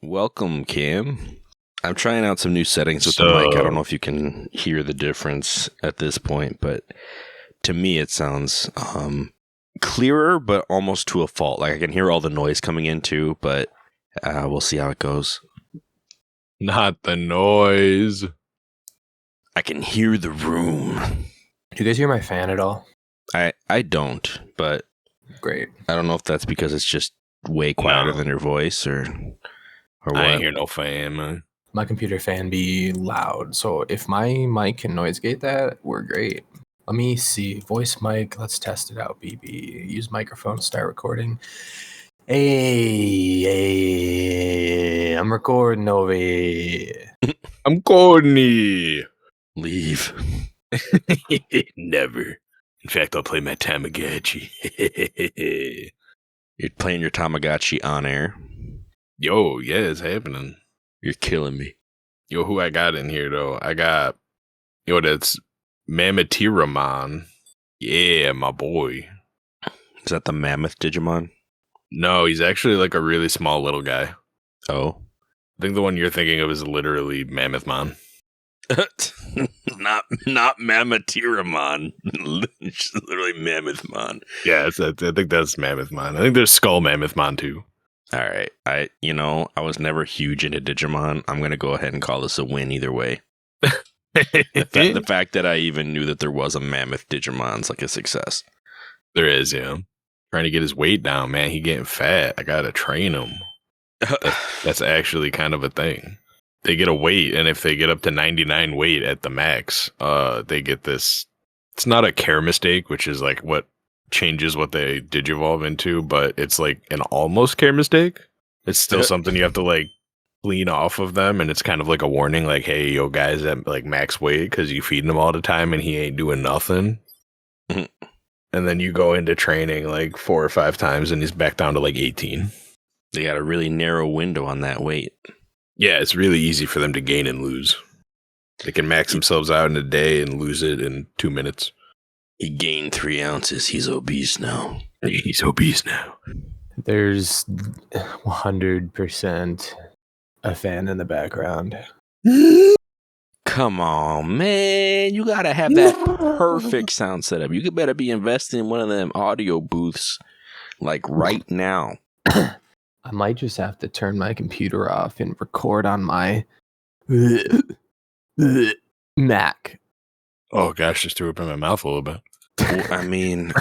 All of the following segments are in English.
Welcome, Cam. I'm trying out some new settings with the mic. I don't know if you can hear the difference at this point, but to me it sounds clearer, but almost to a fault. Like I can hear all the noise coming in too, but we'll see how it goes. Not the noise. I can hear the room. Do you guys hear my fan at all? I don't, but Great. I don't know if that's because it's just way quieter than your voice or what. I ain't hear no fan, man. My computer fan be loud, so if my mic can noise gate that, we're great. Let me see. Voice mic. Let's test it out, BB. Use microphone to start recording. Hey, I'm recording over here. I'm Courtney. Leave. Never. In fact, I'll play my Tamagotchi. You're playing your Tamagotchi on air. Yo, yeah, it's happening. You're killing me. Yo, who I got in here, though? I got, that's Mammotiramon. Yeah, my boy. Is that the mammoth Digimon? No, he's actually like a really small little guy. Oh. I think the one you're thinking of is literally Mammothmon. not Mammotiramon. It's literally Mammothmon. Yeah, I think that's Mammothmon. I think there's Skull Mammothmon too. All right. I was never huge into Digimon. I'm going to go ahead and call this a win either way. The fact that I even knew that there was a mammoth Digimon's like a success. There is, yeah. Trying to get his weight down, man. He getting fat. I got to train him. That's actually kind of a thing. They get a weight, and if they get up to 99 weight at the max, they get this. It's not a care mistake, which is like what changes what they digivolve into, but it's like an almost care mistake. It's still something you have to like clean off of them, and it's kind of like a warning, like, hey, yo, guys at like max weight because you feed him all the time and he ain't doing nothing. And then you go into training like 4 or 5 times, and he's back down to like 18. They got a really narrow window on that weight. Yeah, it's really easy for them to gain and lose. They can max themselves out in a day and lose it in 2 minutes. He gained 3 ounces. He's obese now. He's obese now. There's 100% a fan in the background. Come on, man. You got to have that perfect sound setup. You could better be investing in one of them audio booths like right now. I might just have to turn my computer off and record on my Mac. Oh gosh, just threw up in my mouth a little bit. Well, I mean,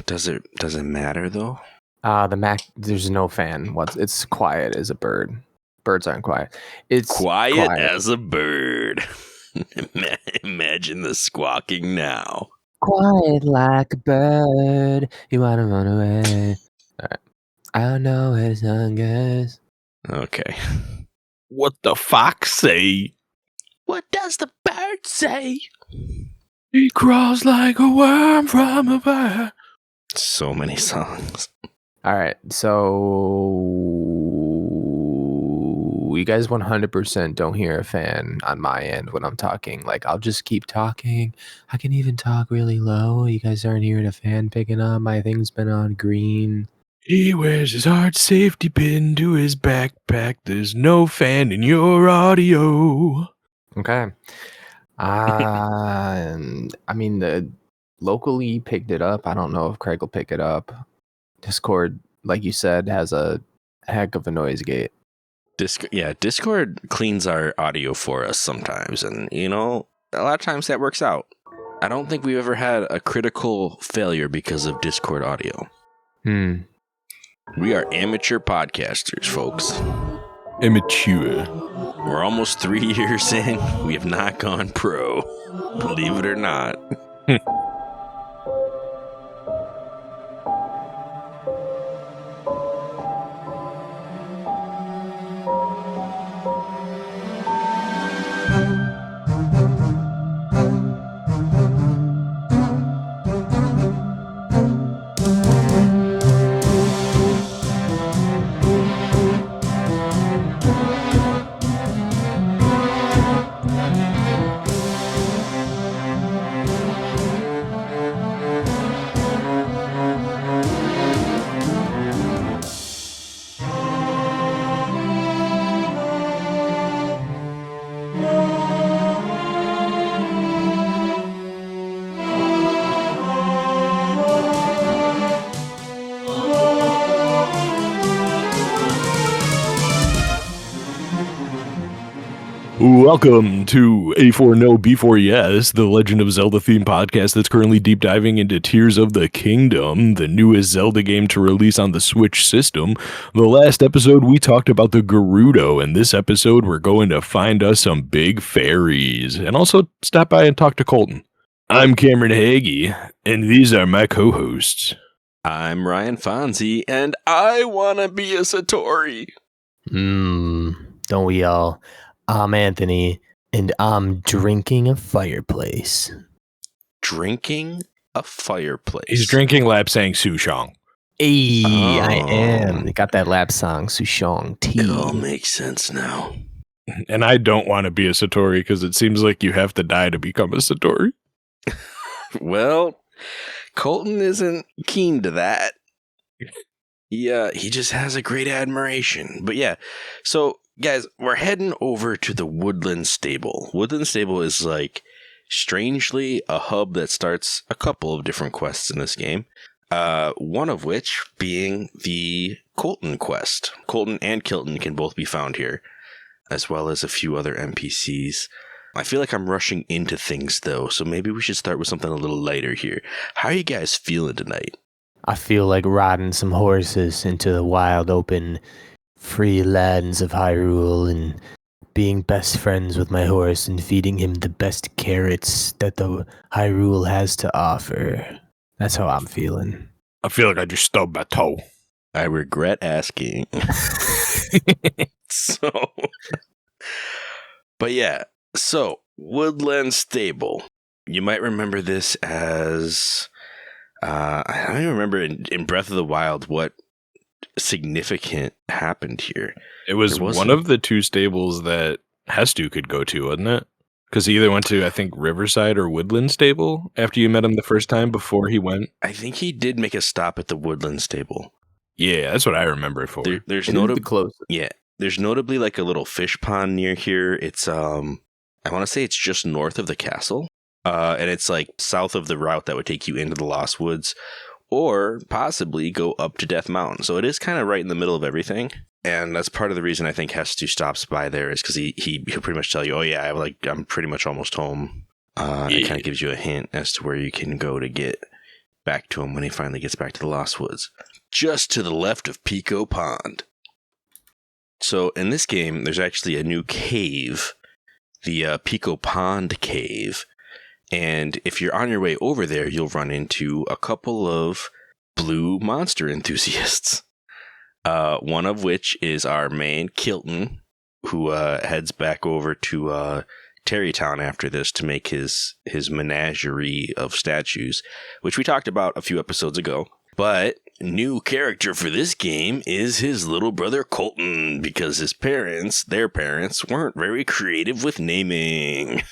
does it matter though? The Mac, there's no fan. It's quiet as a bird. Birds aren't quiet. It's quiet as a bird. Imagine the squawking now. Quiet like a bird. You wanna run away. All right. I don't know where the sun goes. Okay. What the fox say? What does the bird say? He crawls like a worm from a bird. So many songs. All right, so you guys 100% don't hear a fan on my end when I'm talking. Like, I'll just keep talking. I can even talk really low. You guys aren't hearing a fan picking up. My thing's been on green. He wears his heart safety pin to his backpack. There's no fan in your audio. Okay. I mean, the locally picked it up. I don't know if Craig will pick it up. Discord, like you said, has a heck of a noise gate. Discord cleans our audio for us sometimes, and a lot of times that works out. I don't think we've ever had a critical failure because of Discord audio. We are amateur podcasters, folks. Immature. We're almost 3 years in. We have not gone pro. Believe it or not. Welcome to A4NB4Y, the Legend of Zelda themed podcast that's currently deep diving into Tears of the Kingdom, the newest Zelda game to release on the Switch system. The last episode we talked about the Gerudo, and this episode we're going to find us some big fairies, and also stop by and talk to Koltin. I'm Cameron Hagee, and these are my co-hosts. I'm Ryan Fonzie, and I want to be a Satori. Don't we all? I'm Anthony, and I'm drinking a fireplace. Drinking a fireplace. He's drinking Lapsang Souchong. Hey, I am. Got that lap song, Souchong tea. It all makes sense now. And I don't want to be a Satori because it seems like you have to die to become a Satori. Well, Koltin isn't keen to that. Yeah, he just has a great admiration. But yeah, so guys, we're heading over to the Woodland Stable. Woodland Stable is like, strangely, a hub that starts a couple of different quests in this game. One of which being the Koltin quest. Koltin and Kilton can both be found here, as well as a few other NPCs. I feel like I'm rushing into things though, so maybe we should start with something a little lighter here. How are you guys feeling tonight? I feel like riding some horses into the wild open free lands of Hyrule and being best friends with my horse and feeding him the best carrots that the Hyrule has to offer. That's how I'm feeling. I feel like I just stubbed my toe. I regret asking. But yeah, so Woodland Stable. You might remember this as, I don't even remember in Breath of the Wild what significant happened here. It was one of the two stables that Hestu could go to, wasn't it? Because he either went to, I think, Riverside or Woodland Stable after you met him the first time before he went. I think he did make a stop at the Woodland Stable. Yeah, that's what I remember it for. There's close. Yeah, there's notably like a little fish pond near here. It's I want to say it's just north of the castle, and it's like south of the route that would take you into the Lost Woods, or possibly go up to Death Mountain. So it is kind of right in the middle of everything. And that's part of the reason I think Hestu stops by there is because he'll pretty much tell you, oh yeah, I'm pretty much almost home. It kind of gives you a hint as to where you can go to get back to him when he finally gets back to the Lost Woods. Just to the left of Pico Pond. So in this game, there's actually a new cave, the Pico Pond Cave. And if you're on your way over there, you'll run into a couple of blue monster enthusiasts. One of which is our main Kilton, who heads back over to Terrytown after this to make his menagerie of statues, which we talked about a few episodes ago. But new character for this game is his little brother Koltin, because their parents, weren't very creative with naming.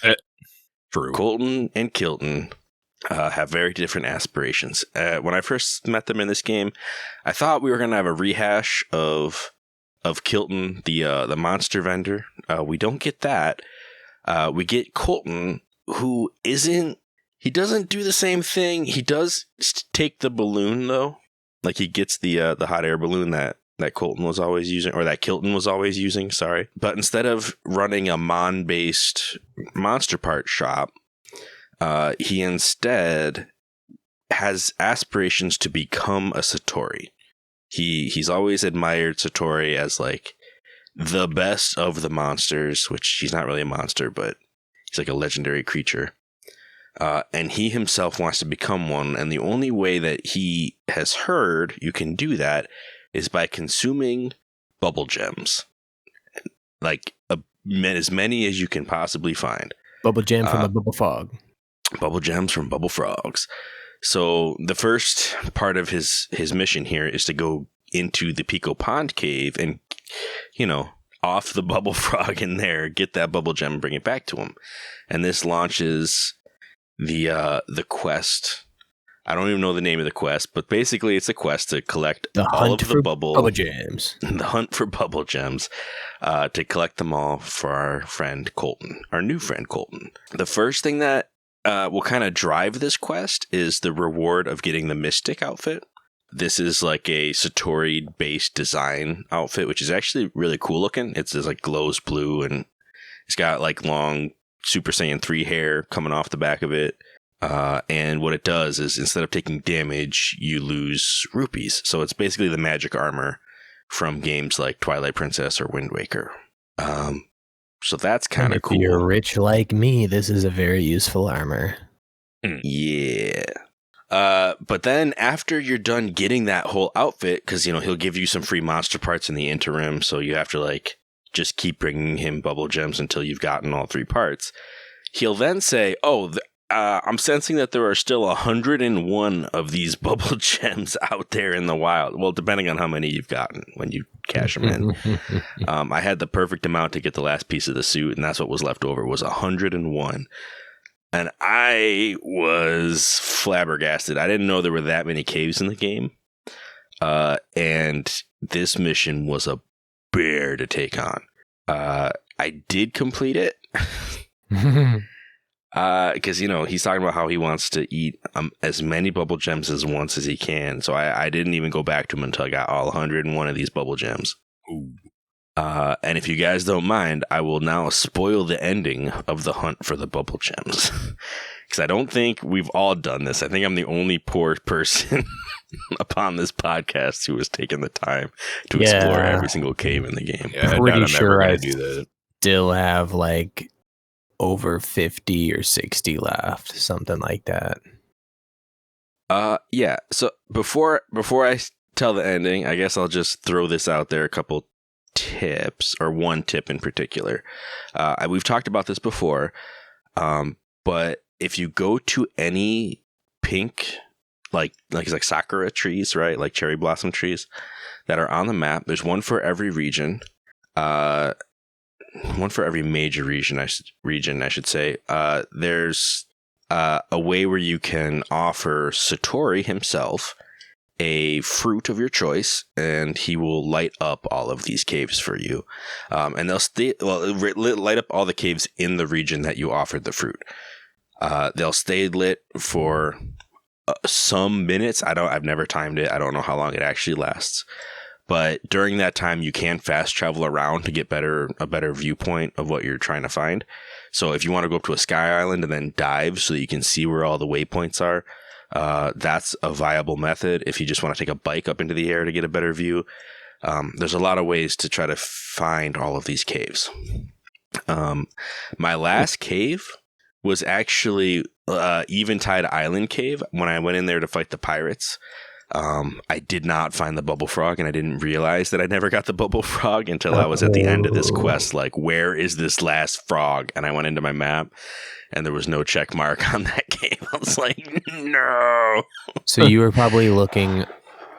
True. Koltin and Kilton have very different aspirations. When I first met them in this game, I thought we were going to have a rehash of Kilton, the monster vendor. We don't get that. We get Koltin, who he doesn't do the same thing. He does take the balloon, though. Like, he gets the hot air balloon that Koltin was always using, or that Kilton was always using, sorry. But instead of running a Mon-based monster part shop, he instead has aspirations to become a Satori. He's always admired Satori as like the best of the monsters, which he's not really a monster, but he's like a legendary creature. And he himself wants to become one, and the only way that he has heard you can do that is by consuming bubble gems. Like as many as you can possibly find. Bubble gem from a bubble frog. Bubble gems from bubble frogs. So the first part of his mission here is to go into the Pico Pond Cave and, off the bubble frog in there, get that bubble gem and bring it back to him. And this launches the quest. I don't even know the name of the quest, but basically it's a quest to collect all of the bubble gems. The hunt for bubble gems, to collect them all for our friend Koltin, our new friend Koltin. The first thing that will kind of drive this quest is the reward of getting the Mystic outfit. This is like a Satori-based design outfit, which is actually really cool looking. It's just like glows blue and It's got like long Super Saiyan 3 hair coming off the back of it. And what it does is instead of taking damage, you lose rupees. So it's basically the magic armor from games like Twilight Princess or Wind Waker. So that's kind of cool. If you're rich like me, this is a very useful armor. Yeah. But then after you're done getting that whole outfit, because, he'll give you some free monster parts in the interim, so you have to, like, just keep bringing him bubble gems until you've gotten all 3 parts. He'll then say, I'm sensing that there are still 101 of these bubble gems out there in the wild. Well, depending on how many you've gotten when you cash them in. I had the perfect amount to get the last piece of the suit, and that's what was left over, was 101. And I was flabbergasted. I didn't know there were that many caves in the game. And this mission was a bear to take on. I did complete it. Because, he's talking about how he wants to eat as many bubble gems as once as he can. So I didn't even go back to him until I got all 101 of these bubble gems. Ooh. And if you guys don't mind, I will now spoil the ending of the hunt for the bubble gems. Because I don't think we've all done this. I think I'm the only poor person upon this podcast who has taken the time to explore every single cave in the game. Yeah, I'm pretty sure I do that. Still have like over 50 or 60 left, something like that. Yeah. So before I tell the ending, I guess I'll just throw this out there, a couple tips, or one tip in particular. We've talked about this before, but if you go to any pink, like sakura trees, right, like cherry blossom trees that are on the map, there's one for every region. One for every major region, I should say. There's a way where you can offer Satori himself a fruit of your choice, and he will light up all of these caves for you. And they'll light up all the caves in the region that you offered the fruit. They'll stay lit for some minutes. I've never timed it. I don't know how long it actually lasts. But during that time, you can fast travel around to get a better viewpoint of what you're trying to find. So if you want to go up to a sky island and then dive so that you can see where all the waypoints are, that's a viable method. If you just want to take a bike up into the air to get a better view, there's a lot of ways to try to find all of these caves. My last cave was actually Eventide Island Cave when I went in there to fight the pirates. I did not find the bubble frog, and I didn't realize that I never got the bubble frog until I was at the end of this quest. Like, where is this last frog? And I went into my map, and there was no check mark on that game. I was like, no. So you were probably looking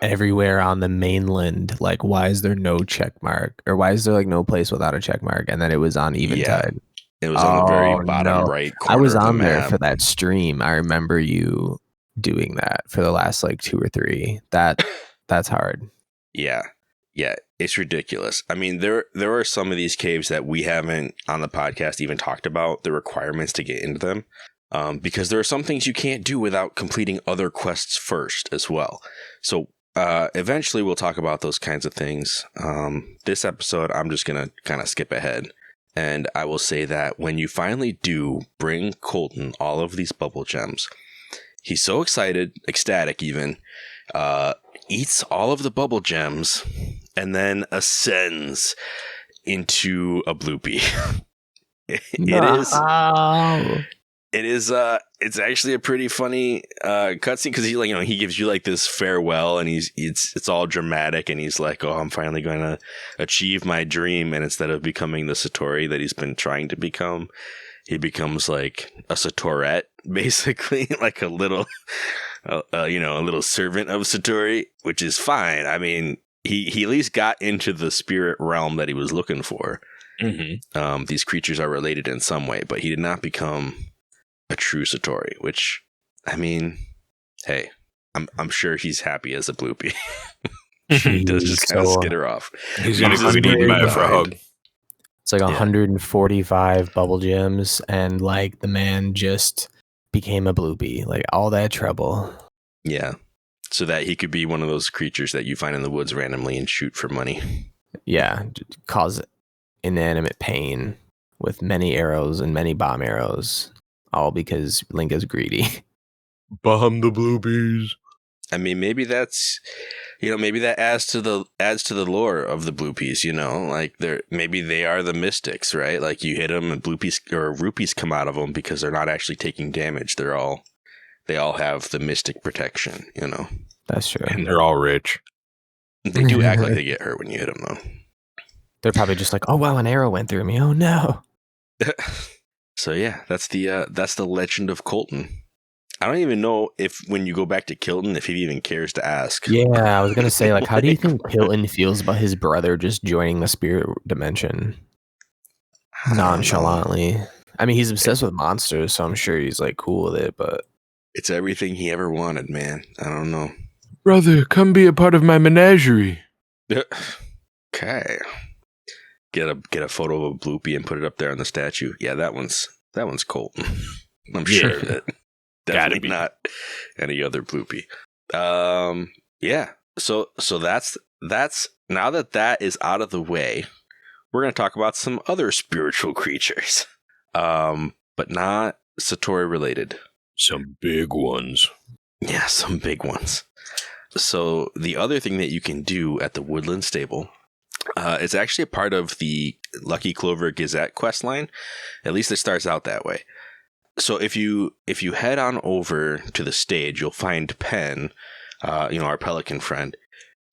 everywhere on the mainland, like, why is there no check mark? Or why is there like no place without a check mark? And then it was on Eventide. It was on the very bottom right corner. I was of the on there map. for that stream. I remember you doing that for the last like 2 or 3. That's hard. Yeah, it's ridiculous. I mean, there are some of these caves that we haven't on the podcast even talked about the requirements to get into them, because there are some things you can't do without completing other quests first as well. So eventually we'll talk about those kinds of things. This episode, I'm just gonna kind of skip ahead, and I will say that when you finally do bring Koltin all of these bubble gems, he's so excited, ecstatic even, eats all of the bubble gems, and then ascends into a bloopy. It's actually a pretty funny cutscene, because he gives you like this farewell, and it's all dramatic, and he's like, oh, I'm finally going to achieve my dream, and instead of becoming the Satori that he's been trying to become, he becomes like a Satorette, basically, like a little, a little servant of Satori, which is fine. I mean, he at least got into the spirit realm that he was looking for. Mm-hmm. These creatures are related in some way, but he did not become a true Satori, which, I mean, hey, I'm sure he's happy as a bloopy. He does just kind of skitter off. He's going to be eaten by a frog. It's like 145 bubble gems, and like the man just became a bloopy. Like all that trouble. Yeah. So that he could be one of those creatures that you find in the woods randomly and shoot for money. Yeah. Cause inanimate pain with many arrows and many bomb arrows, all because Link is greedy. Bomb the bluebees. I mean, maybe that's, maybe that adds to the lore of the blue piece. Like maybe they are the mystics, right? Like you hit them and blue piece or rupees come out of them because they're not actually taking damage. They all have the mystic protection. That's true. And they're all rich. They do act like they get hurt when you hit them, though. They're probably just like, oh wow, an arrow went through me. Oh no. So yeah, that's the legend of Koltin. I don't even know if when you go back to Kilton, if he even cares to ask. Yeah, I was gonna say, like, how do you think Kilton feels about his brother just joining the spirit dimension nonchalantly? I mean, he's obsessed with monsters, so I'm sure he's like cool with it. But it's everything he ever wanted, man. I don't know. Brother, come be a part of my menagerie. Okay. Get a photo of a bloopy and put it up there on the statue. Yeah, that one's Koltin. I'm sure that. Definitely not any other bloopy. Yeah. So that's now that is out of the way, we're going to talk about some other spiritual creatures, but not Satori related. Some big ones. Yeah, some big ones. So the other thing that you can do at the Woodland Stable, it's actually a part of the Lucky Clover Gazette quest line. At least it starts out that way. So if you head on over to the stage, you'll find Pen, our pelican friend,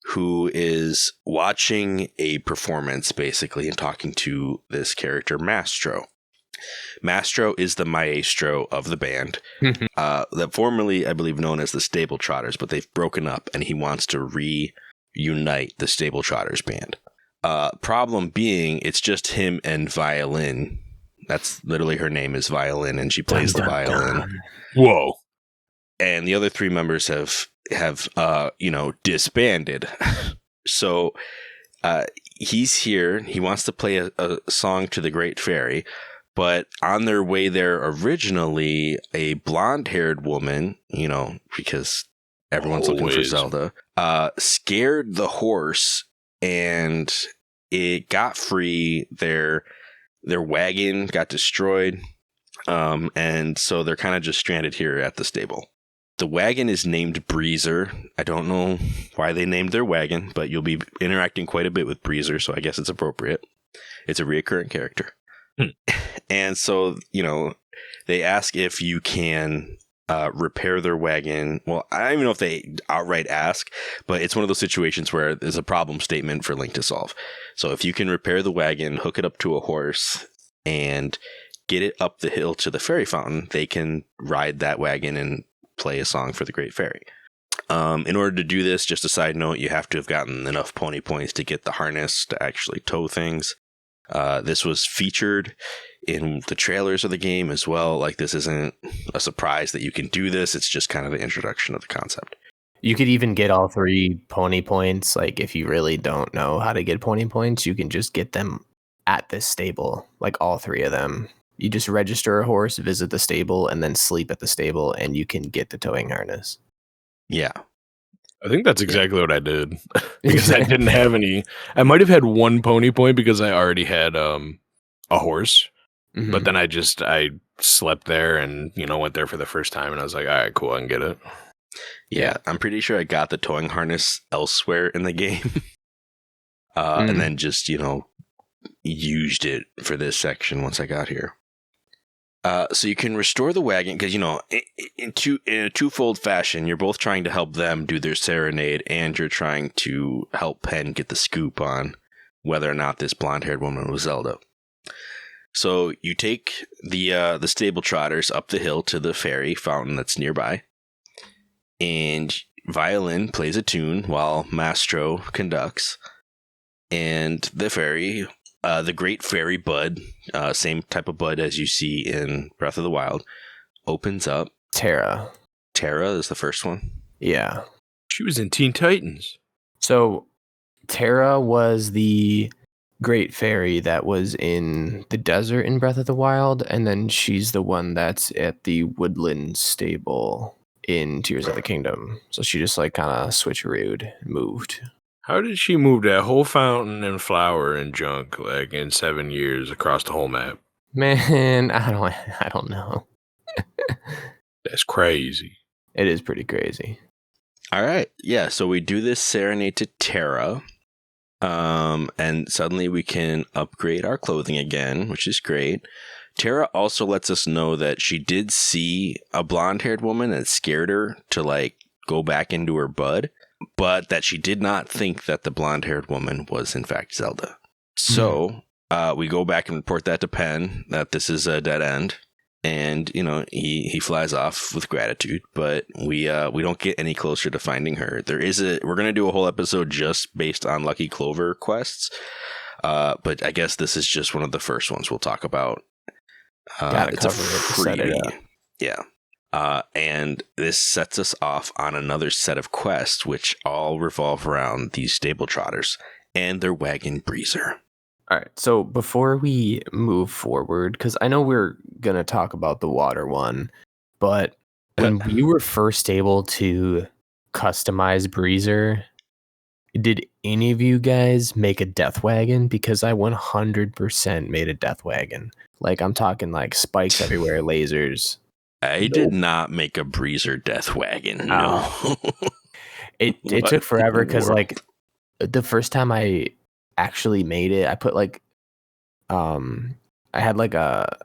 who is watching a performance basically and talking to this character Mastro. Mastro is the maestro of the band, that formerly I believe known as the Stable Trotters, but they've broken up and he wants to reunite the Stable Trotters band. Problem being, it's just him and Violin. That's literally her name is Violin, and she plays the violin. Whoa! And the other three members have disbanded. So he's here. He wants to play a song to the Great Fairy, but on their way there originally, a blonde-haired woman, because everyone's looking for Zelda, scared the horse, and it got free. Their wagon got destroyed, and so they're kind of just stranded here at the stable. The wagon is named Breezer. I don't know why they named their wagon, but you'll be interacting quite a bit with Breezer, so I guess it's appropriate. It's a reoccurring character. And so, they ask if you can repair their wagon. Well, I don't even know if they outright ask, but it's one of those situations where there's a problem statement for Link to solve. So if you can repair the wagon, hook it up to a horse, and get it up the hill to the fairy fountain, they can ride that wagon and play a song for the Great Fairy. In order to do this, just a side note, you have to have gotten enough pony points to get the harness to actually tow things. This was featured in the trailers of the game as well. Like, this isn't a surprise that you can do this. It's just kind of the introduction of the concept. You could even get all 3 pony points. Like, if you really don't know how to get pony points, you can just get them at this stable, like all 3 of them. You just register a horse, visit the stable, and then sleep at the stable, and you can get the towing harness. Yeah. I think that's exactly what I did. Because I didn't have any. I might have had 1 pony point because I already had a horse. Mm-hmm. But then I slept there and, went there for the first time, and I was like, all right, cool, I can get it. Yeah, I'm pretty sure I got the towing harness elsewhere in the game. And then just, used it for this section once I got here. So you can restore the wagon because, in a twofold fashion, you're both trying to help them do their serenade, and you're trying to help Pen get the scoop on whether or not this blonde-haired woman was Zelda. So you take the Stable Trotters up the hill to the fairy fountain that's nearby, and Violin plays a tune while Mastro conducts, and the fairy, the Great Fairy Bud, same type of bud as you see in Breath of the Wild, opens up. Terra is the first one? Yeah. She was in Teen Titans. So Terra was the Great Fairy that was in the desert in Breath of the Wild, and then she's the one that's at the Woodland Stable in Tears of the Kingdom. So she just kind of switcherooed, moved. How did she move that whole fountain and flower and junk in 7 years across the whole map? Man, I don't know. That's crazy. It is pretty crazy. All right. Yeah. So we do this serenade to Tara. And suddenly we can upgrade our clothing again, which is great. Tara also lets us know that she did see a blonde-haired woman that scared her to like go back into her bud, but that she did not think that the blonde-haired woman was in fact Zelda. So we go back and report that to Penn that this is a dead end. And, you know, he flies off with gratitude, but we don't get any closer to finding her. We're going to do a whole episode just based on Lucky Clover quests. But I guess this is just one of the first ones we'll talk about. Gotta cover it to set it up. Yeah. And this sets us off on another set of quests, which all revolve around these stable trotters and their wagon breezer. All right. So before we move forward, because I know we're going to talk about the water one, but when we were first able to customize Breezer, did any of you guys make a death wagon? Because I 100% made a death wagon. Like, I'm talking like spikes everywhere, lasers. I did not make a breezer death wagon. No. It took forever because like the first time I actually made it, I put like I had like a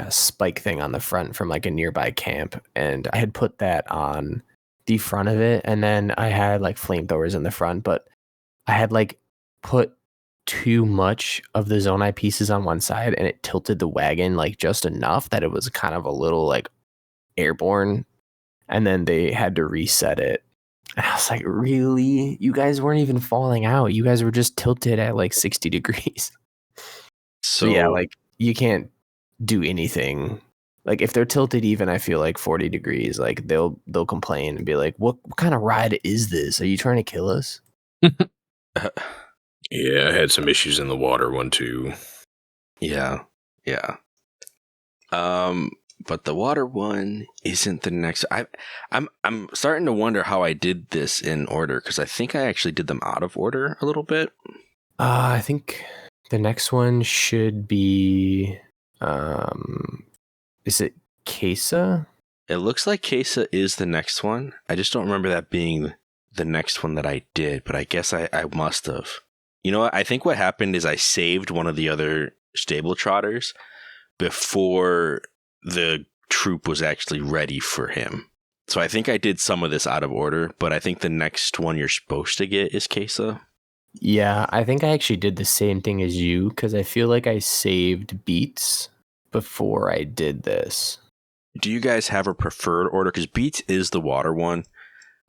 spike thing on the front from like a nearby camp, and I had put that on the front of it, and then I had like flamethrowers in the front, but I had like put too much of the Zonai pieces on one side, and it tilted the wagon like just enough that it was kind of a little like airborne, and then they had to reset it. And I was like, really? You guys weren't even falling out. You guys were just tilted at like 60 degrees. So yeah, like you can't do anything. Like if they're tilted even, I feel like 40 degrees, like they'll complain and be like, what kind of ride is this? Are you trying to kill us? Yeah, I had some issues in the water one too. Yeah. But the water one isn't the next. I'm starting to wonder how I did this in order, because I think I actually did them out of order a little bit. I think the next one should be is it Kesa? It looks like Kesa is the next one. I just don't remember that being the next one that I did, but I guess I must have. You know what? I think what happened is I saved one of the other stable trotters before the troop was actually ready for him. So I think I did some of this out of order, but I think the next one you're supposed to get is Kesa. Yeah, I think I actually did the same thing as you, because I feel like I saved beats before I did this. Do you guys have a preferred order? Because Beats is the water one.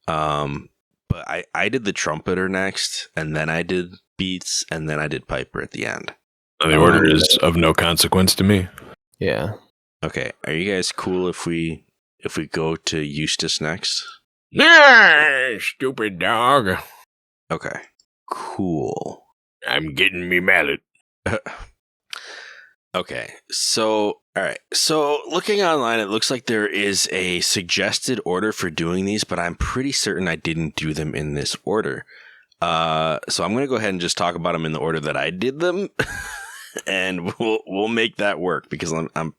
But I did the trumpeter next, and then I did Beats, and then I did Piper at the end. The order is of no consequence to me. Yeah. Okay. Are you guys cool if we go to Eustace next? Yeah, stupid dog. Okay. Cool. I'm getting me mallet. Okay. So, all right. So, looking online, it looks like there is a suggested order for doing these, but I'm pretty certain I didn't do them in this order. So I'm going to go ahead and just talk about them in the order that I did them, and we'll make that work, because I'm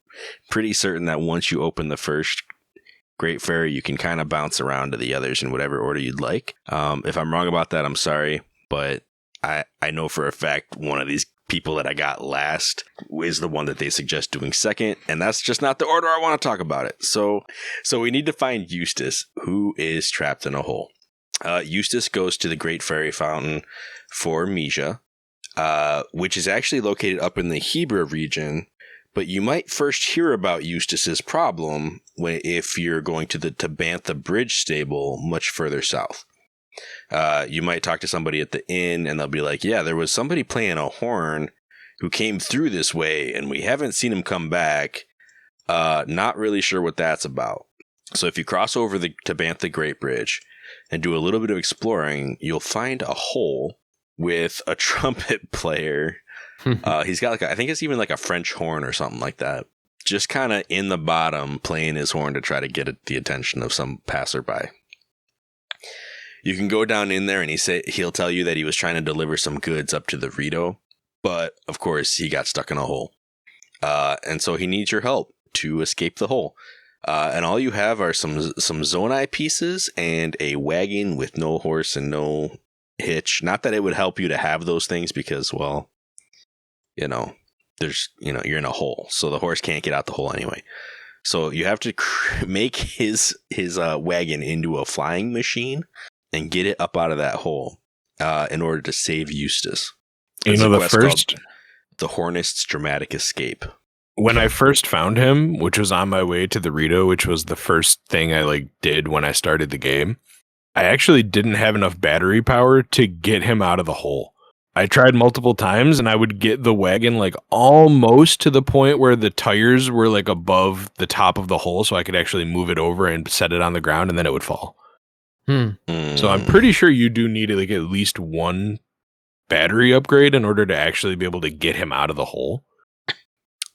pretty certain that once you open the first Great Fairy, you can kind of bounce around to the others in whatever order you'd like. If I'm wrong about that, I'm sorry, but I know for a fact one of these people that I got last is the one that they suggest doing second, and that's just not the order I want to talk about it. So we need to find Eustace, who is trapped in a hole. Eustace goes to the Great Fairy Fountain for Mija, which is actually located up in the Hebra region, but you might first hear about Eustace's problem if you're going to the Tabantha Bridge stable much further south. You might talk to somebody at the inn, and they'll be like, yeah, there was somebody playing a horn who came through this way, and we haven't seen him come back. Not really sure what that's about. So if you cross over the Tabantha Great Bridge and do a little bit of exploring, you'll find a hole with a trumpet player. He's got I think it's even like a French horn or something like that, just kind of in the bottom playing his horn to try to get the attention of some passerby. You can go down in there, and he'll tell you that he was trying to deliver some goods up to the Rito, but of course he got stuck in a hole. And so he needs your help to escape the hole. And all you have are some Zonai pieces and a wagon with no horse and no hitch. Not that it would help you to have those things because, well, there's, you're in a hole, so the horse can't get out the hole anyway. So you have to make his wagon into a flying machine and get it up out of that hole in order to save Eustace. It's the Hornist's Dramatic Escape. When I first found him, which was on my way to the Rito, which was the first thing I did when I started the game, I actually didn't have enough battery power to get him out of the hole. I tried multiple times and I would get the wagon almost to the point where the tires were above the top of the hole so I could actually move it over and set it on the ground and then it would fall. So I'm pretty sure you do need at least one battery upgrade in order to actually be able to get him out of the hole.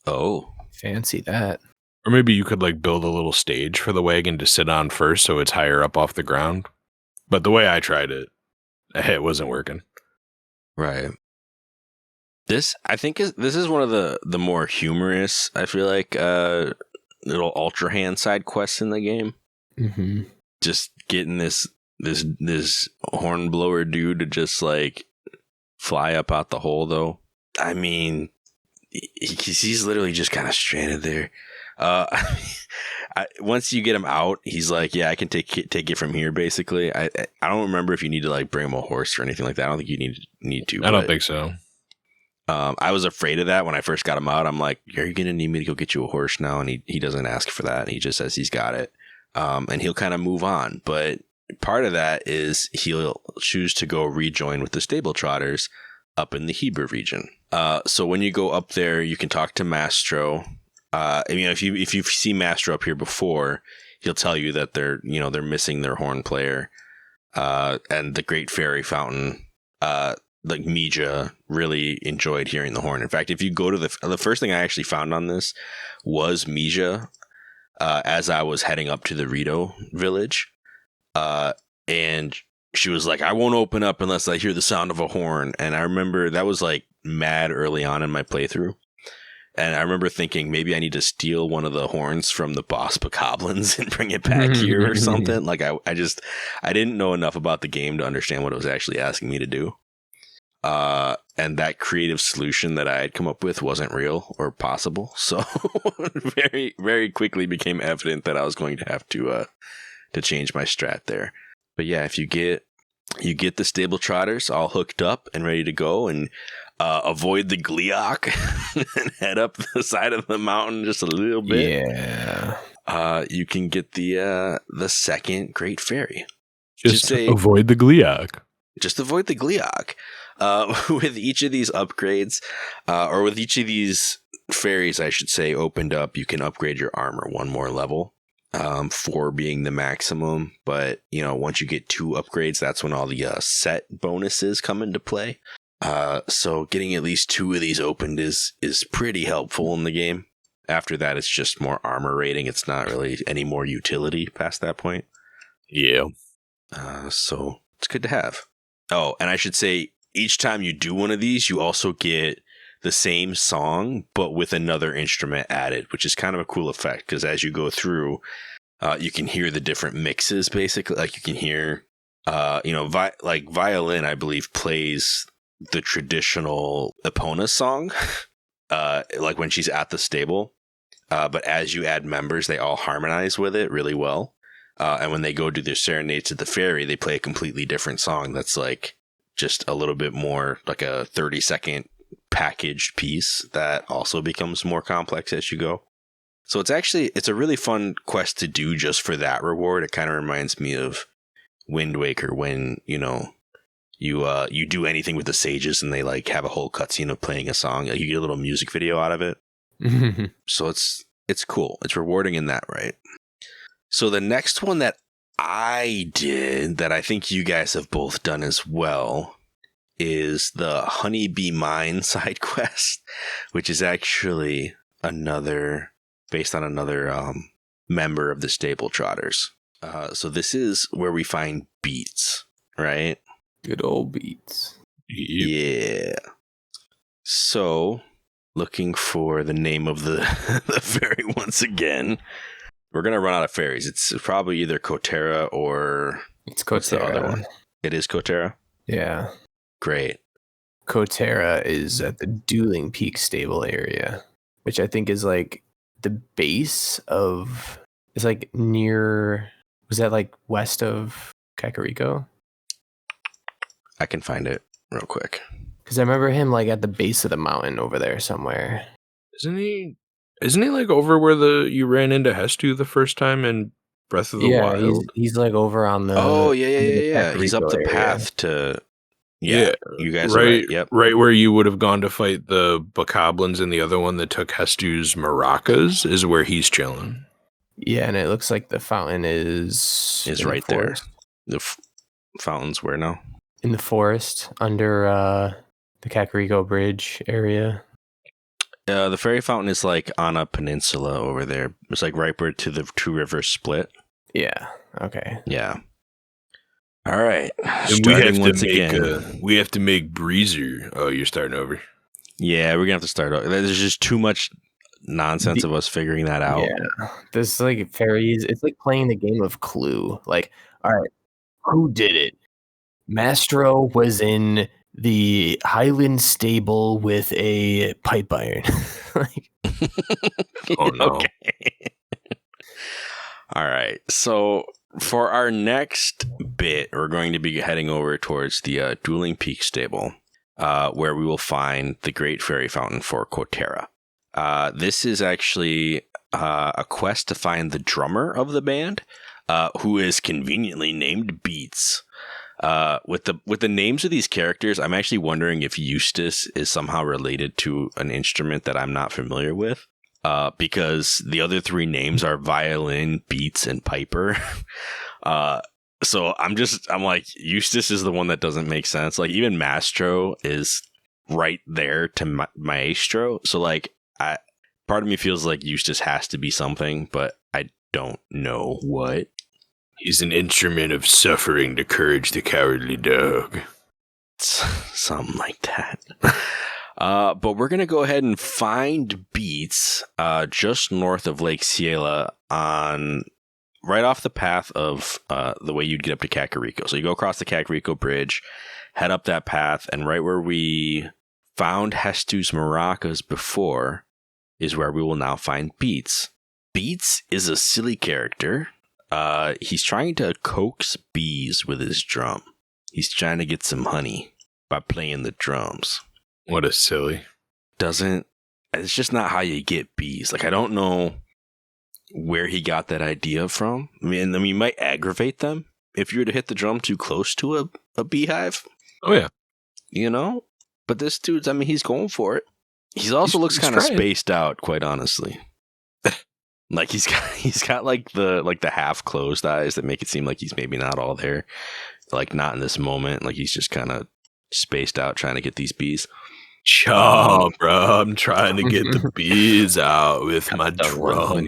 Oh, fancy that. Or maybe you could build a little stage for the wagon to sit on first so it's higher up off the ground. But the way I tried it wasn't working. Right. This is one of the more humorous, I feel like, little Ultra Hand side quests in the game. Mm-hmm. Just getting this hornblower dude to just fly up out the hole, though. I mean, he's literally just kind of stranded there. Once you get him out, he's yeah, I can take it from here. Basically, I don't remember if you need to bring him a horse or anything like that. I don't think you need to. I don't think so. I was afraid of that when I first got him out. I'm like, are you gonna need me to go get you a horse now? And he doesn't ask for that. He just says he's got it. And he'll kind of move on. But part of that is he'll choose to go rejoin with the stable trotters up in the Heber region. So when you go up there, you can talk to Mastro. If you see Mastro up here before, he'll tell you that they're missing their horn player, and the Great Fairy Fountain. Mija really enjoyed hearing the horn. In fact, if you go to the first thing I actually found on this was Mija, as I was heading up to the Rito village, and she was like, "I won't open up unless I hear the sound of a horn." And I remember that was mad early on in my playthrough. And I remember thinking maybe I need to steal one of the horns from the boss bokoblins and bring it back here or something. I didn't know enough about the game to understand what it was actually asking me to do. And that creative solution that I had come up with wasn't real or possible. So very, very quickly became evident that I was going to have to change my strat there. But yeah, if you get the stable trotters all hooked up and ready to go and avoid the Gliok and head up the side of the mountain just a little bit. Yeah. You can get the second Great Fairy. Just avoid the Gliok. Just avoid the Gliok. With each of these upgrades, or with each of these fairies, I should say, opened up, you can upgrade your armor one more level. 4 being the maximum. But, once you get 2 upgrades, that's when all the set bonuses come into play. So getting at least 2 of these opened is pretty helpful in the game. After that, it's just more armor rating. It's not really any more utility past that point. Yeah. So it's good to have. Oh, and I should say, each time you do one of these, you also get the same song, but with another instrument added, which is kind of a cool effect. Because as you go through, you can hear the different mixes, basically. You can hear, violin, I believe, plays the traditional Epona song, when she's at the stable. But as you add members, they all harmonize with it really well. And when they go do their serenades to the fairy, they play a completely different song that's just a little bit more a 30-second packaged piece that also becomes more complex as you go. So it's a really fun quest to do just for that reward. It kind of reminds me of Wind Waker when, you do anything with the sages and they have a whole cutscene of playing a song. You get a little music video out of it. So it's cool. It's rewarding in that, right? So the next one that I did that I think you guys have both done as well is the Honeybee Mine side quest, which is actually based on another member of the stable trotters. So this is where we find Beats, right? Good old Beats. Yeah. So looking for the name of the, the fairy once again. We're going to run out of fairies. It's probably either Kotera or... It's What's the other Kotera. one? It is Kotera? Yeah. Great. Kotera is at the Dueling Peak stable area, which I think is like the base of... It's like near... Was that like west of Kakariko? I can find it real quick. Because I remember him like at the base of the mountain over there somewhere. Isn't he like over where you ran into Hestu the first time in Breath of the Wild? He's like over on the... Oh, yeah. He's up Kakariko the area. path to... Yeah, you guys are right. right. Yep. Right where you would have gone to fight the Bokoblins and the other one that took Hestu's maracas is where he's chilling. Yeah, and it looks like the fountain is in right the there. forest. The fountain's where now? In the forest under the Kakariko Bridge area. The fairy fountain is like on a peninsula over there. It's like right where to the two rivers split. Yeah. Okay. Yeah. All right. And we have to make Breezer. Oh, you're starting over. Yeah, we're gonna have to start over. There's just too much nonsense of us figuring that out. Yeah. There's like fairies. It's like playing the game of Clue. Like, all right, who did it? Mastro was in the Highland stable with a pipe iron. Like, oh no. Okay. All right. So for our next bit, we're going to be heading over towards the Dueling Peak stable, where we will find the Great Fairy Fountain for Kotera. This is actually a quest to find the drummer of the band, who is conveniently named Beats. With the names of these characters, I'm actually wondering if Eustace is somehow related to an instrument that I'm not familiar with. Because the other three names are violin, beats, and piper. So I'm like, Eustace is the one that doesn't make sense. Like even Mastro is right there to Maestro. So like, part of me feels like Eustace has to be something, but I don't know what. He's an instrument of suffering to courage the cowardly dog. Something like that. But we're going to go ahead and find Beats just north of Lake Ciela right off the path of the way you'd get up to Kakariko. So you go across the Kakariko Bridge, head up that path, and right where we found Hestu's maracas before is where we will now find Beats. Beats is a silly character. He's trying to coax bees with his drum. He's trying to get some honey by playing the drums. What a silly. It's just not how you get bees. Like, I don't know where he got that idea from. I mean, you might aggravate them if you were to hit the drum too close to a beehive. Oh, yeah. You know? But this dude's, I mean, he's going for it. He also looks kind of spaced out, quite honestly. Like he's got like the half closed eyes that make it seem like he's maybe not all there. Like not in this moment. Like he's just kind of spaced out trying to get these bees. Bro, I'm trying to get the bees out with my drum.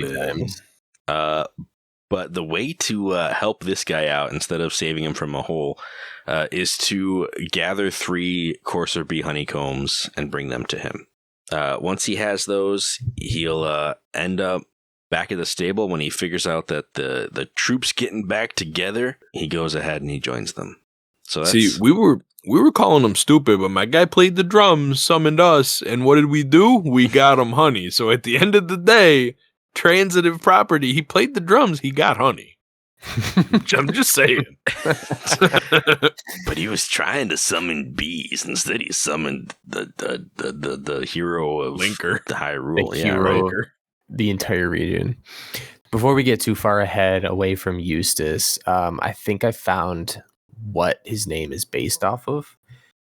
But the way to help this guy out instead of saving him from a hole is to gather 3 courser bee honeycombs and bring them to him. Once he has those, he'll end up back at the stable. When he figures out that the troop's getting back together, he goes ahead and he joins them. So that's... See, we were calling him stupid, but my guy played the drums, summoned us, and what did we do? We got him honey. So at the end of the day, transitive property, he played the drums, he got honey. I'm just saying. But he was trying to summon bees. Instead, he summoned the hero of Linker. The Hyrule. The hero, the entire region. Before we get too far ahead away from Eustace, I think I found what his name is based off of.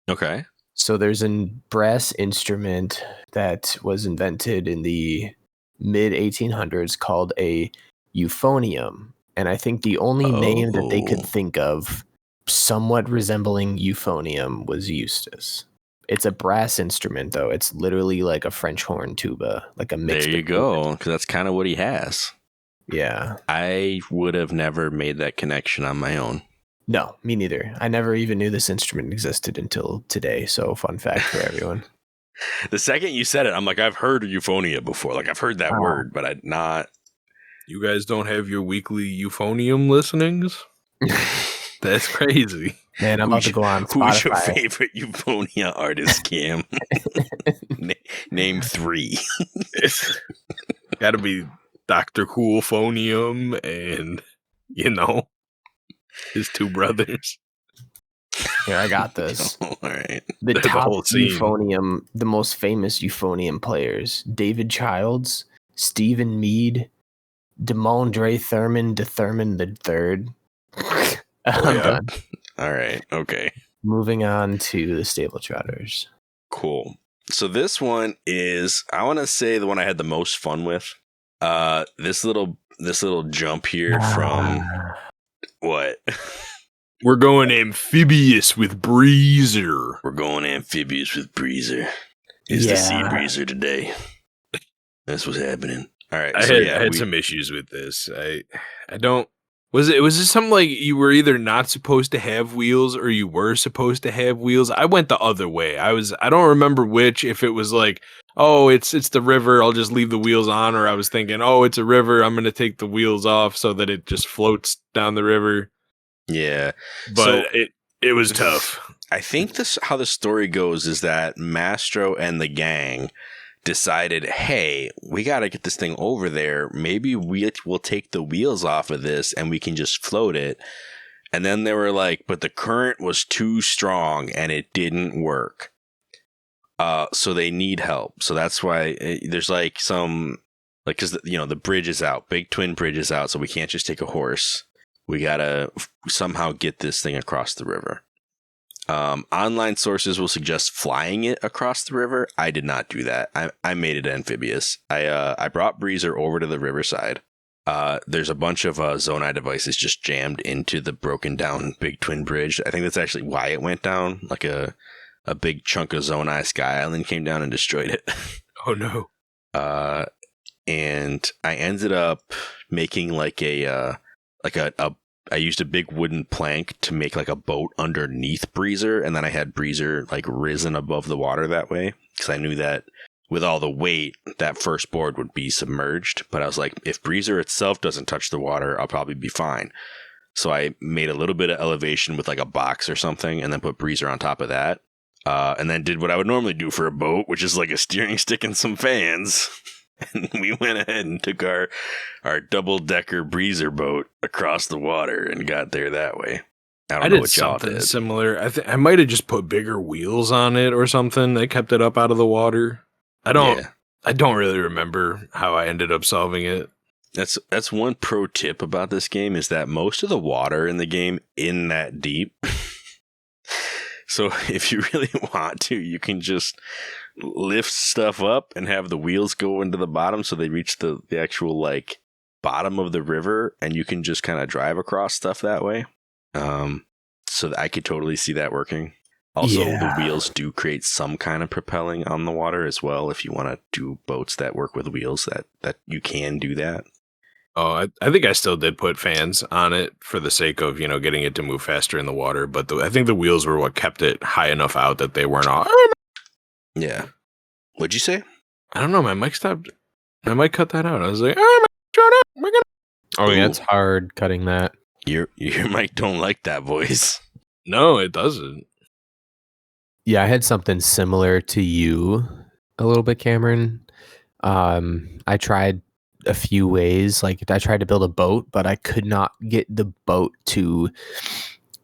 Okay. So there's a brass instrument that was invented in the mid 1800s called a euphonium. And I think the only name that they could think of somewhat resembling euphonium was Eustace. It's a brass instrument, though. It's literally like a French horn tuba, like a mixed. There you go, because that's kind of what he has. Yeah. I would have never made that connection on my own. No, me neither. I never even knew this instrument existed until today. So fun fact for everyone. The second you said it, I'm like, I've heard Euphonia before. Like, I've heard that word, but I'd not. You guys don't have your weekly euphonium listenings? That's crazy. Man, I'm about to go on Spotify. Who's your favorite Euphonia artist, Cam? Name 3. It's got to be Dr. Coolphonium and, his 2 brothers. Here, I got this. All right. The top whole scene. euphonium, the most famous euphonium players: David Childs, Stephen Mead, Demondre Thurman, DeThurman III. I'm done. All right. Okay. Moving on to the Stable Trotters. Cool. So this one is, I want to say, the one I had the most fun with. This little jump here from what? We're going amphibious with Breezer. We're going amphibious with Breezer. Is the sea breezer today? That's what's happening. All right. I had some issues with this. I don't. Was it something like you were either not supposed to have wheels or you were supposed to have wheels? I went the other way. I don't remember which, if it was like, oh, it's the river, I'll just leave the wheels on, or I was thinking, oh, it's a river, I'm going to take the wheels off so that it just floats down the river. Yeah. But it was tough. I think how the story goes is that Mastro and the gang decided, hey, we got to get this thing over there. Maybe we'll take the wheels off of this and we can just float it. And then they were like, but the current was too strong and it didn't work. So they need help. So that's why there's like some, like, because, the bridge is out. Big Twin Bridge is out. So we can't just take a horse. We got to somehow get this thing across the river. Online sources will suggest flying it across the river. I did not do that. I made it amphibious. I brought Breezer over to the riverside. There's a bunch of Zonai devices just jammed into the broken down Big Twin Bridge. I think that's actually why it went down. Like a big chunk of Zonai Sky Island came down and destroyed it. Oh no. And I ended up making I used a big wooden plank to make like a boat underneath Breezer, and then I had Breezer like risen above the water that way, because I knew that with all the weight, that first board would be submerged. But I was like, if Breezer itself doesn't touch the water, I'll probably be fine. So I made a little bit of elevation with like a box or something, and then put Breezer on top of that, and then did what I would normally do for a boat, which is like a steering stick and some fans. And we went ahead and took our double-decker Breezer boat across the water and got there that way. I did something similar. I might have just put bigger wheels on it or something. They kept it up out of the water. I don't really remember how I ended up solving it. That's one pro tip about this game, is that most of the water in the game isn't that deep. So if you really want to, you can just lift stuff up and have the wheels go into the bottom so they reach the actual like bottom of the river, and you can just kind of drive across stuff that way. So I could totally see that working. Also, the wheels do create some kind of propelling on the water as well. If you want to do boats that work with wheels, that you can do that. Oh, I think I still did put fans on it for the sake of, getting it to move faster in the water. But I think the wheels were what kept it high enough out that they weren't off. Yeah. What'd you say? I don't know. My mic stopped. My mic cut that out. I was like, oh, shut up. Oh, yeah, it's hard cutting that. Your mic don't like that voice. No, it doesn't. Yeah, I had something similar to you a little bit, Cameron. I tried a few ways. Like, I tried to build a boat, but I could not get the boat to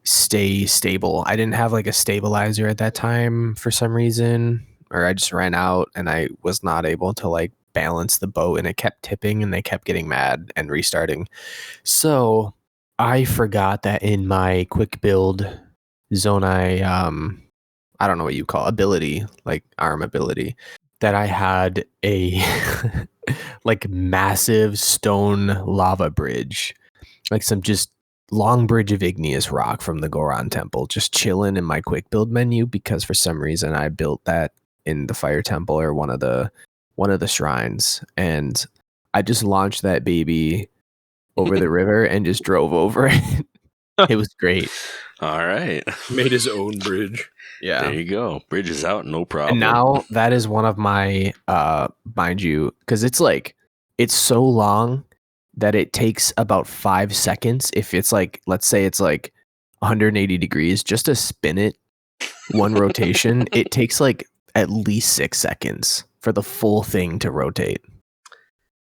stay stable. I didn't have like a stabilizer at that time for some reason, or I just ran out and I was not able to like balance the boat, and it kept tipping and they kept getting mad and restarting. So I forgot that in my quick build Zonai, I don't know what you call ability, like arm ability, that I had a like massive stone lava bridge, like some just long bridge of igneous rock from the Goron temple, just chilling in my quick build menu, because for some reason I built that in the fire temple or one of the shrines, and I just launched that baby over the river and just drove over it. It was great. All right. Made his own bridge. Yeah. There you go. Bridge is out, no problem. And now that is one of my, mind you, because it's so long that it takes about 5 seconds. If it's like, let's say it's like 180 degrees, just to spin it one rotation, it takes like at least 6 seconds for the full thing to rotate.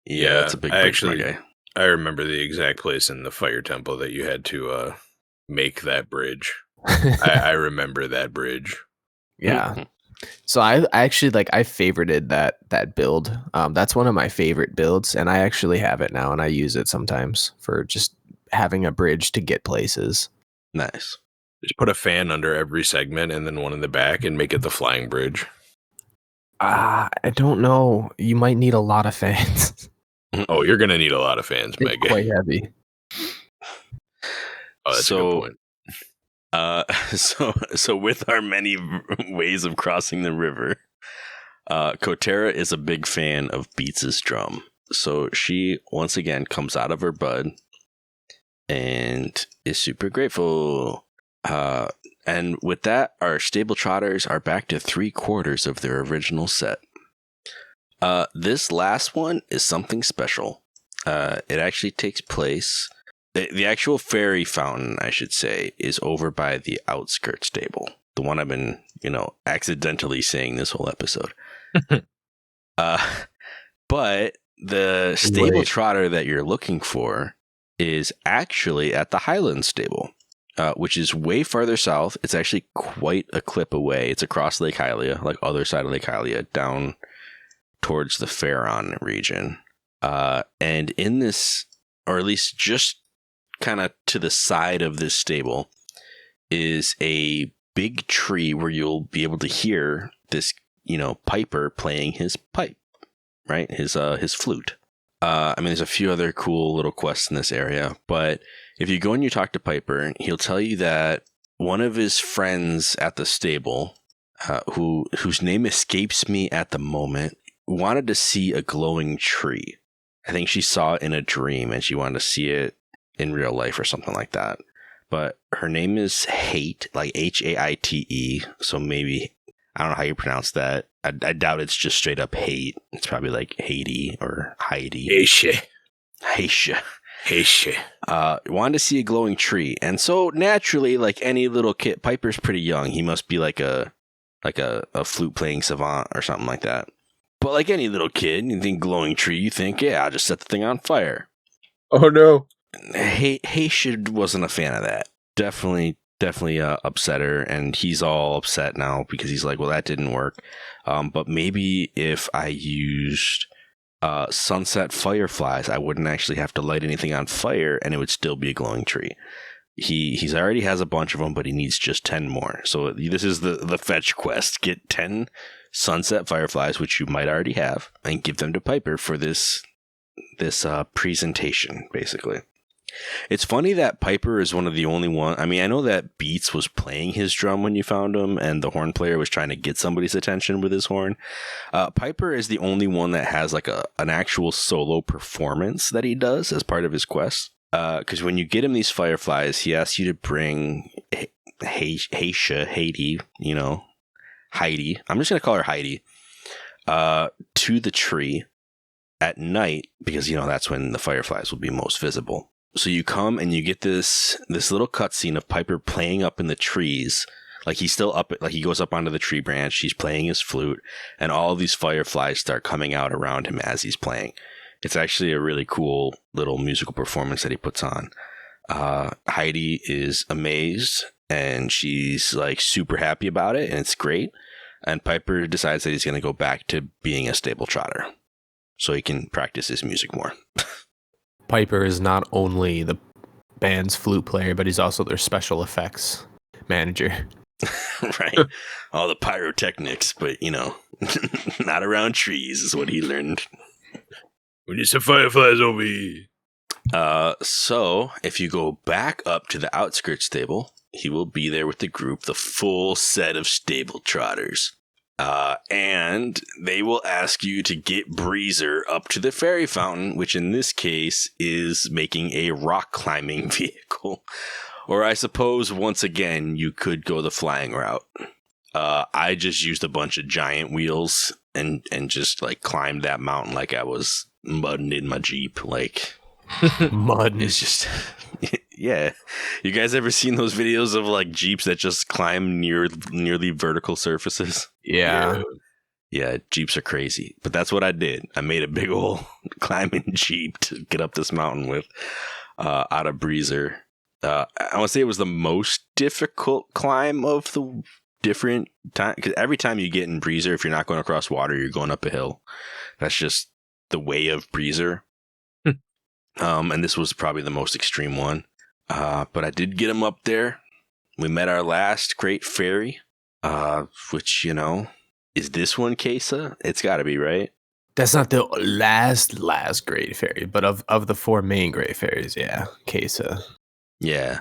Yeah, that's a big bridge, my guy. I remember the exact place in the fire temple that you had to make that bridge. I remember that bridge. Yeah. So I actually I favorited that build. That's one of my favorite builds, and I actually have it now, and I use it sometimes for just having a bridge to get places. Nice. Just put a fan under every segment and then one in the back and make it the flying bridge. I don't know. You might need a lot of fans. Oh, you're gonna need a lot of fans, It's Megan. quite heavy. Oh, that's a good point. So with our many ways of crossing the river, Kotera is a big fan of Beats' drum. So she once again comes out of her bud and is super grateful. And with that, our stable trotters are back to 3/4 of their original set. This last one is something special. It actually takes place. The actual fairy fountain, I should say, is over by the outskirts stable. The one I've been, accidentally saying this whole episode. But the stable trotter that you're looking for is actually at the Highland stable, which is way farther south. It's actually quite a clip away. It's across Lake Hylia, like other side of Lake Hylia, down towards the Farron region. And in this, or at least just kind of to the side of this stable, is a big tree where you'll be able to hear this, piper playing his pipe, right? His flute. There's a few other cool little quests in this area, but if you go and you talk to Piper, he'll tell you that one of his friends at the stable, whose name escapes me at the moment, wanted to see a glowing tree. I think she saw it in a dream and she wanted to see it in real life or something like that. But her name is Hate, like Haite. So maybe, I don't know how you pronounce that. I doubt it's just straight up hate. It's probably like Haiti or Heidi. Heisha. Wanted to see a glowing tree. And so naturally, like any little kid, Piper's pretty young. He must be like a flute playing savant or something like that. But like any little kid, you think glowing tree, you think, yeah, I'll just set the thing on fire. Oh no. Haitian wasn't a fan of that. Definitely upset her, and he's all upset now because he's like, well, that didn't work. But maybe if I used sunset fireflies, I wouldn't actually have to light anything on fire, and it would still be a glowing tree. He's already has a bunch of them, but he needs just 10 more. So this is the fetch quest. Get 10 sunset fireflies, which you might already have, and give them to Piper for this presentation, basically. It's funny that Piper is one of the only one. I mean, I know that Beats was playing his drum when you found him, and the horn player was trying to get somebody's attention with his horn. Piper is the only one that has like an actual solo performance that he does as part of his quest. Because when you get him these fireflies, he asks you to bring Heidi, Heidi. I'm just gonna call her Heidi. To the tree at night, because that's when the fireflies will be most visible. So you come and you get this little cutscene of Piper playing up in the trees. Like he's still up, like he goes up onto the tree branch, he's playing his flute, and all of these fireflies start coming out around him as he's playing. It's actually a really cool little musical performance that he puts on. Heidi is amazed and she's like super happy about it, and it's great. And Piper decides that he's going to go back to being a stable trotter so he can practice his music more. Piper is not only the band's flute player, but he's also their special effects manager. Right. All the pyrotechnics, but, not around trees is what he learned. We need some fireflies over here. So, if you go back up to the outskirts stable, he will be there with the group, the full set of stable trotters. And they will ask you to get Breezer up to the fairy fountain, which in this case is making a rock climbing vehicle, Or I suppose, once again, you could go the flying route. I just used a bunch of giant wheels and just like climbed that mountain like I was mudding in my Jeep. Like, Mud. it's just, yeah. You guys ever seen those videos of like Jeeps that just climb nearly vertical surfaces? Yeah. Yeah, Jeeps are crazy. But that's what I did. I made a big old climbing Jeep to get up this mountain with out of Breezer. I want to say it was the most difficult climb of the different time, because every time you get in Breezer, if you're not going across water, you're going up a hill. That's just the way of Breezer. And this was probably the most extreme one. But I did get him up there. We met our last great fairy, which, you know, is this one Kesa? It's got to be, right? That's not the last great fairy, but of the 4 main great fairies, yeah, Kesa. Yeah.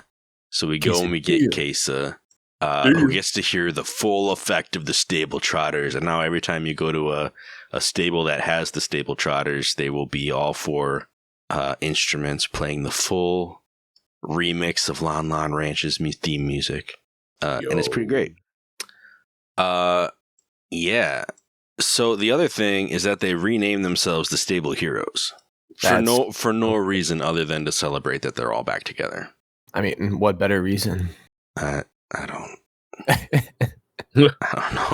So we go and we get Kesa, who gets to hear the full effect of the stable Trotters. And now every time you go to a stable that has the stable Trotters, they will be all 4 instruments playing the full remix of Lon Lon Ranch's theme music. And it's pretty great. Yeah. So the other thing is that they renamed themselves the Stable Heroes for no reason other than to celebrate that they're all back together. I mean, what better reason? I don't know.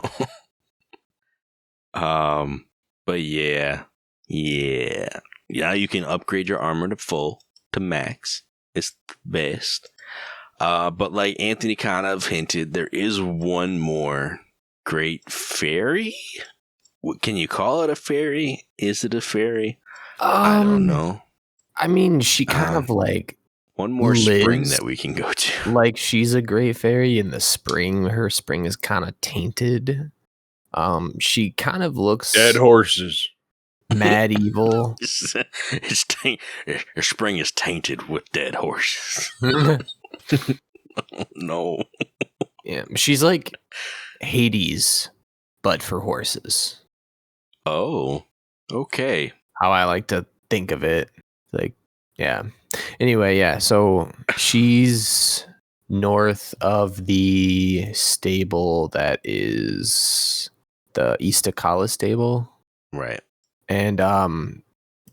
But yeah. You can upgrade your armor to full to max. It's the best. But like Anthony kind of hinted, there is one more great fairy. Can you call it a fairy? Is it a fairy? I don't know. I mean, she kind of like one more spring that we can go to. Like, she's a great fairy in the spring. Her spring is kind of tainted. She kind of looks dead horses. Mad evil. Her spring is tainted with dead horses. No. Yeah, she's like Hades, but for horses. Oh, okay. How I like to think of it. Like, yeah. Anyway, yeah. So she's north of the stable that is the Istakala stable. Right. And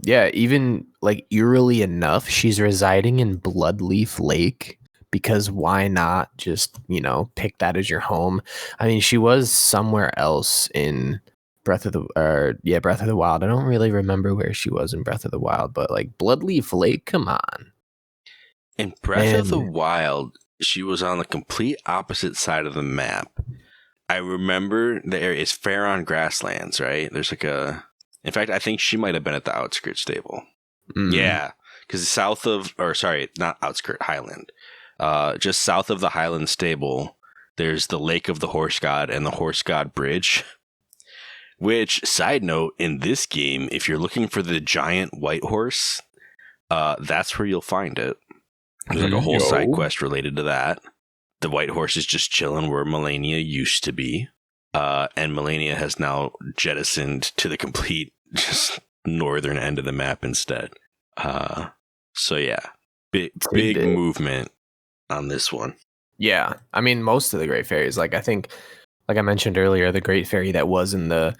yeah, even like eerily enough, she's residing in Bloodleaf Lake because why not just, you know, pick that as your home? I mean, she was somewhere else in Breath of the Wild. I don't really remember where she was in Breath of the Wild, but like Bloodleaf Lake, come on. In Breath of the Wild, she was on the complete opposite side of the map. I remember the area is Faron Grasslands, right? There's like in fact, I think she might have been at the outskirts stable. Yeah, because not outskirt, Highland. Just south of the Highland stable, there's the Lake of the Horse God and the Horse God Bridge. Which, side note, in this game, if you're looking for the giant white horse, that's where you'll find it. There's like a whole side quest related to that. The white horse is just chilling where Melania used to be. And Melania has now jettisoned to the complete just northern end of the map instead. So yeah, big movement on this one. Yeah, I mean, most of the Great Fairies, like I think, like I mentioned earlier, the Great Fairy that was in the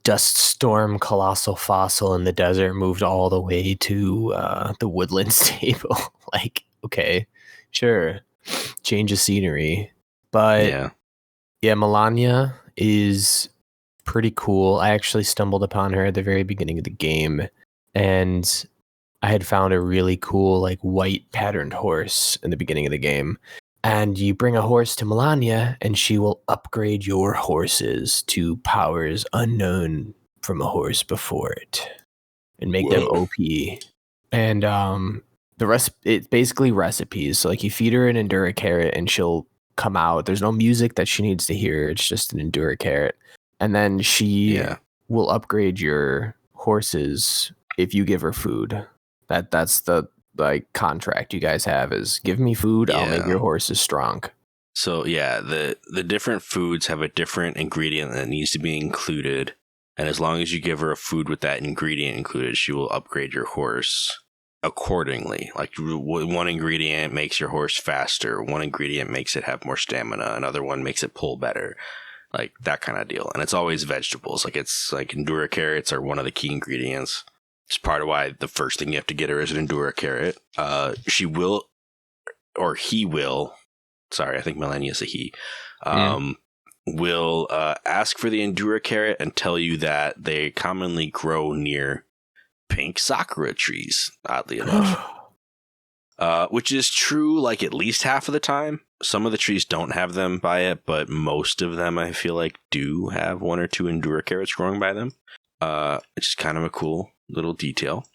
Dust Storm Colossal Fossil in the desert moved all the way to the Woodland stable. Like, okay, sure, change of scenery. But yeah, Melania is pretty cool. I actually stumbled upon her at the very beginning of the game, and I had found a really cool, like, white patterned horse in the beginning of the game. And you bring a horse to Melania, and she will upgrade your horses to powers unknown from a horse before it, and make them OP. And the rest, it's basically recipes. So, like, you feed her an Endura carrot, and she'll come out. There's no music that she needs to hear. It's just an Endura carrot. And then she will upgrade your horses if you give her food. That's the like contract you guys have is give me food, I'll make your horses strong. So yeah, the different foods have a different ingredient that needs to be included. And as long as you give her a food with that ingredient included, she will upgrade your horse accordingly. Like one ingredient makes your horse faster, one ingredient makes it have more stamina, another one makes it pull better, like that kind of deal. And it's always vegetables. Like it's like Endura carrots are one of the key ingredients. It's part of why the first thing you have to get her is an Endura carrot. She will, or he will. Sorry, I think Melania is a he. Will ask for the Endura carrot and tell you that they commonly grow near pink sakura trees, oddly enough. Which is true like at least half of the time. Some of the trees don't have them by it, but most of them I feel like do have one or two Endura carrots growing by them. Which is kind of a cool little detail.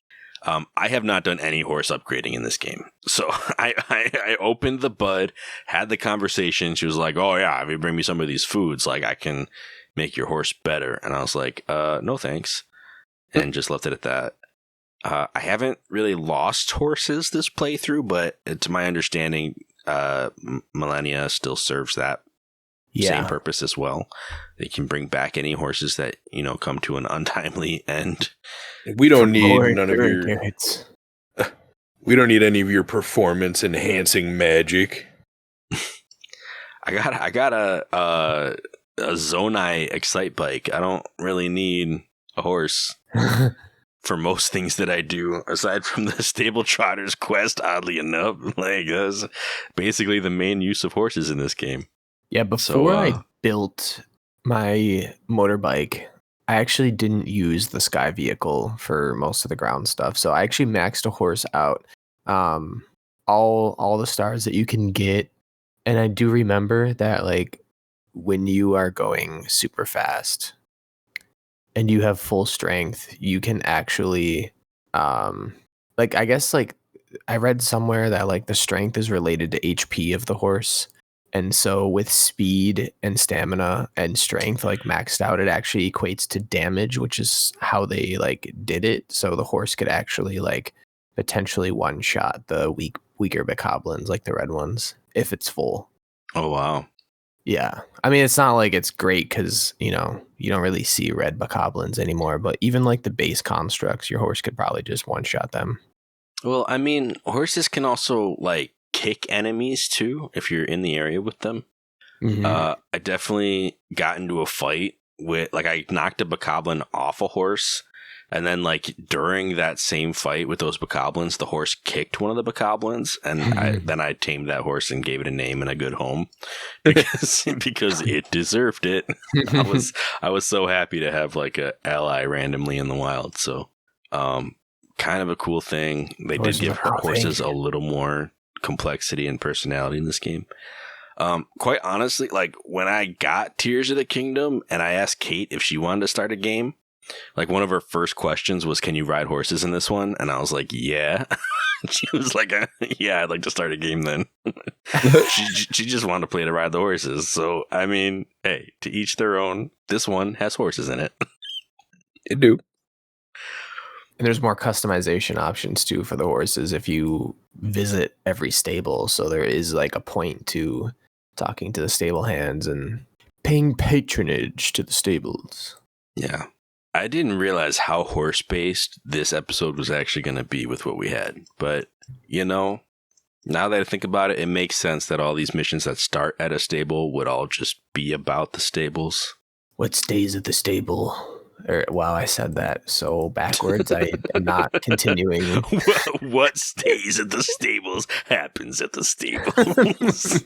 I have not done any horse upgrading in this game. So I opened the bud, had the conversation. She was like, oh yeah, if you bring me some of these foods, like I can make your horse better. And I was like, no thanks. And just left it at that. I haven't really lost horses this playthrough, but to my understanding, Melania still serves that same purpose as well. They can bring back any horses that, come to an untimely end. We don't need none of your carrots. We don't need any of your performance enhancing magic. I got a Zonai Excite bike. I don't really need a horse for most things that I do, aside from the stable Trotters quest, oddly enough. Like, that's basically the main use of horses in this game. Yeah, before I built my motorbike, I actually didn't use the sky vehicle for most of the ground stuff. So I actually maxed a horse out, all the stars that you can get. And I do remember that, like, when you are going super fast and you have full strength, you can actually, I guess, like, I read somewhere that, like, the strength is related to HP of the horse. And so with speed and stamina and strength, like, maxed out, it actually equates to damage, which is how they, like, did it. So the horse could actually, like, potentially one-shot the weaker bokoblins, like the red ones, if it's full. Oh, wow. Yeah. I mean, it's not like it's great because, you don't really see red bokoblins anymore. But even, like, the base constructs, your horse could probably just one-shot them. Well, I mean, horses can also, like, kick enemies too if you're in the area with them. Mm-hmm. I definitely got into a fight with, like, I knocked a bokoblin off a horse, and then, like, during that same fight with those bokoblins, the horse kicked one of the bokoblins, and then I tamed that horse and gave it a name and a good home because it deserved it. I was so happy to have, like, a ally randomly in the wild. So kind of a cool thing. They did give her horses a little more complexity and personality in this game. Quite honestly, like, when I got Tears of the Kingdom and I asked Kate if she wanted to start a game, like, one of her first questions was, can you ride horses in this one? And I was like, yeah. She was like, yeah, I'd like to start a game then. she just wanted to play to ride the horses. So, I mean, hey, to each their own. This one has horses in it. It do. And there's more customization options too for the horses if you visit every stable. So there is, like, a point to talking to the stable hands and paying patronage to the stables. Yeah. I didn't realize how horse-based this episode was actually going to be with what we had. But, now that I think about it, it makes sense that all these missions that start at a stable would all just be about the stables. What stays at the stable? Wow, I said that so backwards. I am not continuing. What stays at the stables happens at the stables.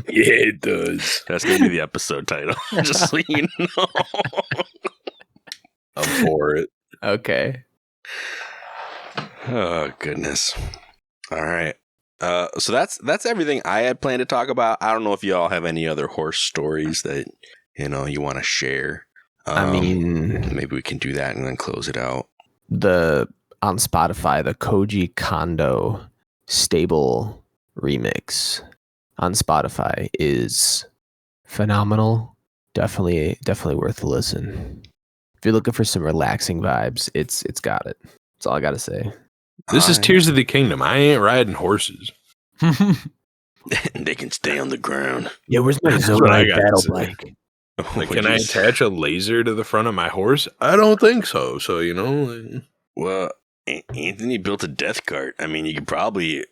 Yeah, it does. That's going to be the episode title, just so you know. I'm for it. Okay. Oh, goodness. All right. So that's everything I had planned to talk about. I don't know if y'all have any other horse stories that, you want to share. I mean, maybe we can do that and then close it out. On Spotify, the Koji Kondo stable remix on Spotify is phenomenal. Definitely worth a listen. If you're looking for some relaxing vibes, it's got it. That's all I got to say. This is Tears of the Kingdom. I ain't riding horses. They can stay on the ground. Yeah, where's my Zonai battle bike? Like, can I attach a laser to the front of my horse? I don't think so. So, Well, Anthony built a death cart. I mean, you could probably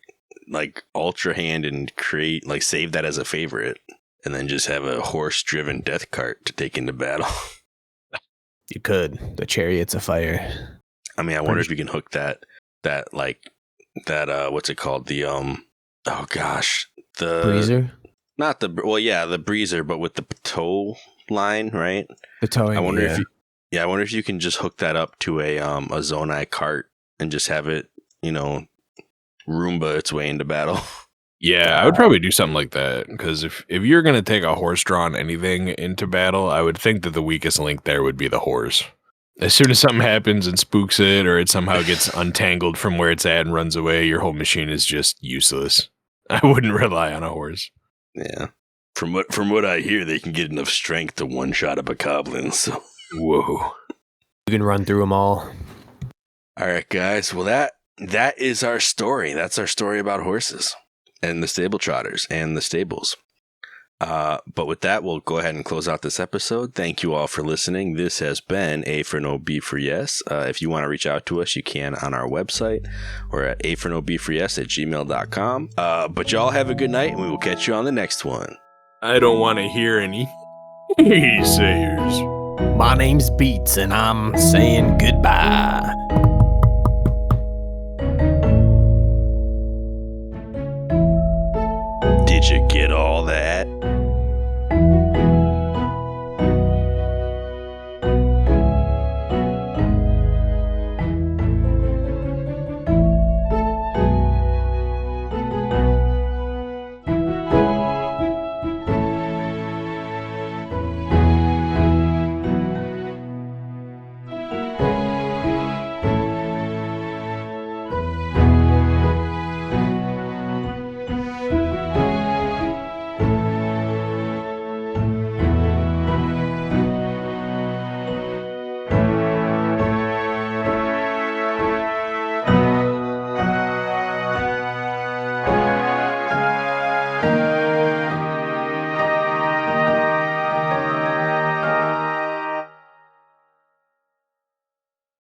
like ultra hand and create like save that as a favorite, and then just have a horse-driven death cart to take into battle. You could. The Chariots of Fire. I mean, I wonder if you can hook that what's it called? The oh gosh, the Breezer? Not the the breezer, but with the tow line, right? The towing. I wonder I wonder if you can just hook that up to a Zonai cart and just have it, Roomba its way into battle. Yeah, I would probably do something like that, because if you're going to take a horse-drawn anything into battle, I would think that the weakest link there would be the horse. As soon as something happens and spooks it, or it somehow gets untangled from where it's at and runs away, your whole machine is just useless. I wouldn't rely on a horse. Yeah. From what I hear, they can get enough strength to one-shot up a goblin, so... Whoa. You can run through them all. All right, guys. Well, that is our story. That's our story about horses and the stable trotters and the stables. But with that, we'll go ahead and close out this episode. Thank you all for listening. This has been A for No, B for Yes. If you want to reach out to us, you can on our website or at afornobforyes@gmail.com. But y'all have a good night, and we will catch you on the next one. I don't want to hear any naysayers. My name's Beats, and I'm saying goodbye.